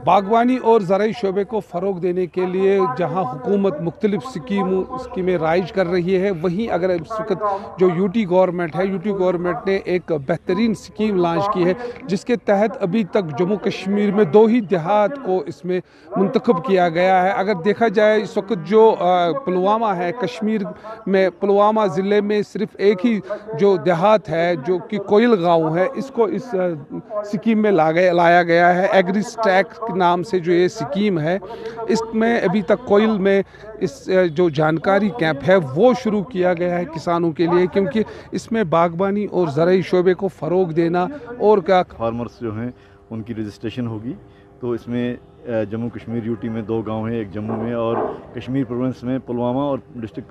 बागवानी और ज़राई शोबे को फ़रोग देने के लिए जहाँ हुकूमत मुख्तलिफ़ स्कीमें राइज कर रही है, वहीं अगर इस वक्त जो यूटी गवर्नमेंट है, यूटी गवर्नमेंट ने एक बेहतरीन स्कीम लॉन्च की है जिसके तहत अभी तक जम्मू कश्मीर में 2 ही देहात को इसमें मुंतखब किया गया है। अगर देखा जाए इस वक्त जो पुलवामा है, कश्मीर में पुलवामा ज़िले में सिर्फ एक ही जो देहात है जो कि कोयल गाँव है, इसको इस स्कीम में लाया गया है। एग्री स्टैक के नाम से जो ये स्कीम है, इसमें अभी तक कोयल में इस जो जानकारी कैंप है वो शुरू किया गया है किसानों के लिए, क्योंकि इसमें बागबानी और ज़राई शोबे को फ़रोग देना और क्या फार्मर्स जो हैं उनकी रजिस्ट्रेशन होगी। तो इसमें जम्मू कश्मीर यूटी में 2 गांव हैं, एक जम्मू में और कश्मीर प्रोविंस में पुलवामा और डिस्ट्रिक्ट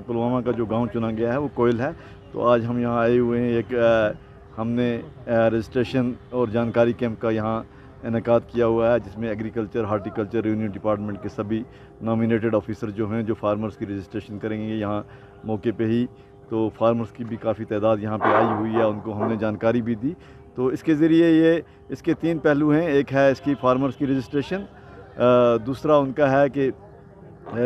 पुलवामा का जो गांव चुना गया है वो कोयल है। तो आज हम यहाँ आए हुए हैं, हमने रजिस्ट्रेशन और जानकारी कैंप का यहाँ इनेकाद किया हुआ है, जिसमें एग्रीकल्चर, हार्टिकल्चर, रेवेन्यू डिपार्टमेंट के सभी नॉमिनेटेड ऑफिसर जो हैं जो फार्मर्स की रजिस्ट्रेशन करेंगे यहाँ मौके पे ही। तो फार्मर्स की भी काफ़ी तादाद यहाँ पे आई हुई है, उनको हमने जानकारी भी दी। तो इसके ज़रिए इसके 3 पहलू हैं। एक है इसकी फार्मर्स की रजिस्ट्रेशन, दूसरा उनका है कि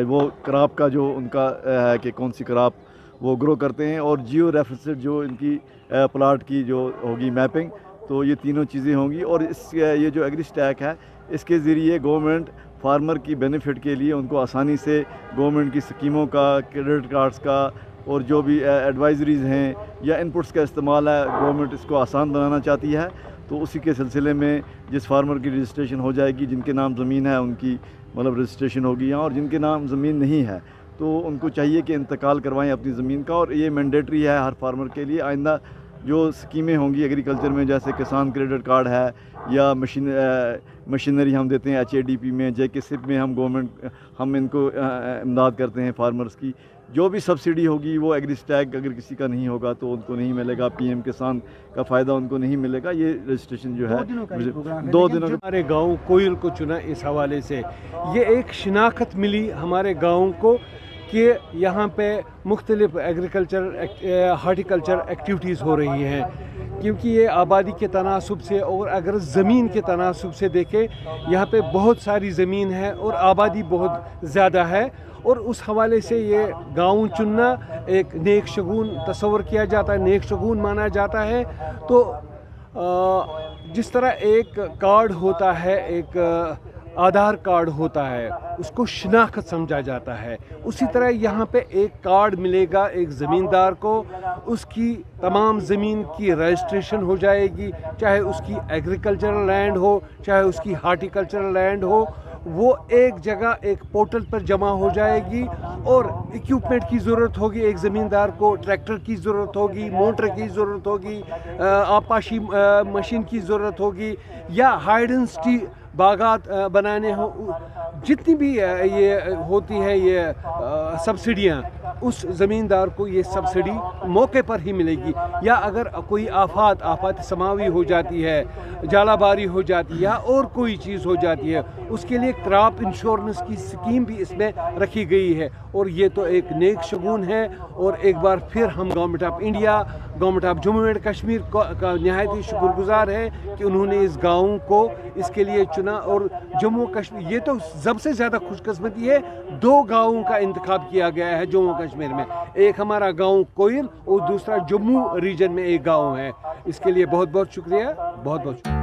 वो क्रॉप का जो उनका है कि कौन सी क्रॉप वो ग्रो करते हैं, और जियो रेफरेंस जो इनकी प्लाट की जो होगी मैपिंग। तो ये तीनों चीज़ें होंगी। और ये जो एग्री स्टैक है, इसके ज़रिए गवर्नमेंट फार्मर की बेनिफिट के लिए उनको आसानी से गवर्नमेंट की स्कीमों का, क्रेडिट कार्ड्स का और जो भी एडवाइजरीज़ हैं या इनपुट्स का इस्तेमाल है, गवर्नमेंट इसको आसान बनाना चाहती है। तो उसी के सिलसिले में जिस फार्मर की रजिस्ट्रेशन हो जाएगी, जिनके नाम ज़मीन है उनकी मतलब रजिस्ट्रेशन होगी यहाँ, और जिनके नाम ज़मीन नहीं है तो उनको चाहिए कि इंतकाल करवाएं अपनी ज़मीन का। और ये मैंडेटरी है हर फार्मर के लिए। आइंदा जो स्कीमें होंगी एग्रीकल्चर में, जैसे किसान क्रेडिट कार्ड है या मशीनरी हम देते हैं HADP में, JKSIP में हम इनको इमदाद करते हैं फार्मर्स की। जो भी सब्सिडी होगी वो एग्री स्टैक अगर किसी का नहीं होगा तो उनको नहीं मिलेगा, PM किसान का फ़ायदा उनको नहीं मिलेगा। ये रजिस्ट्रेशन जो है 2 दिनों हमारे गाँव कोयल को चुना, इस हवाले से ये एक शिनाख्त मिली हमारे गाँव को कि यहाँ पे मुख्तलिफ एग्रीकल्चर, हार्टिकल्चर एक्टिविटीज़ हो रही हैं, क्योंकि ये आबादी के तनासुब से और अगर ज़मीन के तनासुब से देखें, यहाँ पे बहुत सारी ज़मीन है और आबादी बहुत ज़्यादा है, और उस हवाले से ये गाँव चुनना एक नेक शगुन तस्वर किया जाता है, नेक शगुन माना जाता है। तो जिस तरह एक कार्ड होता है, एक आधार कार्ड होता है, उसको शिनाख्त समझा जाता है, उसी तरह यहाँ पे एक कार्ड मिलेगा एक ज़मींदार को, उसकी तमाम ज़मीन की रजिस्ट्रेशन हो जाएगी, चाहे उसकी एग्रीकल्चरल लैंड हो, चाहे उसकी हार्टिकल्चरल लैंड हो, वो एक जगह एक पोर्टल पर जमा हो जाएगी। और इक्विपमेंट की ज़रूरत होगी, एक ज़मींदार को ट्रैक्टर की ज़रूरत होगी, मोटर की ज़रूरत होगी, आपाशी मशीन की ज़रूरत होगी, या हाइड एंड स्टी बागात बनाने हो, जितनी भी ये होती है ये सब्सिडियाँ, उस ज़मींदार को ये सब्सिडी मौके पर ही मिलेगी। या अगर कोई आफत समावी हो जाती है, जालाबारी हो जाती है या और कोई चीज़ हो जाती है, उसके लिए क्रॉप इंश्योरेंस की स्कीम भी इसमें रखी गई है। और ये तो एक नेक शगुन है। और एक बार फिर हम government of India, government of Jammu and Kashmir का नहायत ही शुक्रगुजार है कि उन्होंने इस गाँव को इसके लिए चुना। और जम्मू कश्मीर, ये तो सबसे ज़्यादा खुशकिस्मती है, 2 गाँवों का इंतखाब किया गया है जम्मू कश्मीर में। एक हमारा गाँव कोयल और दूसरा जम्मू रीजन में एक गाँव है। इसके लिए बहुत बहुत शुक्रिया, बहुत बहुत शुक्रिया।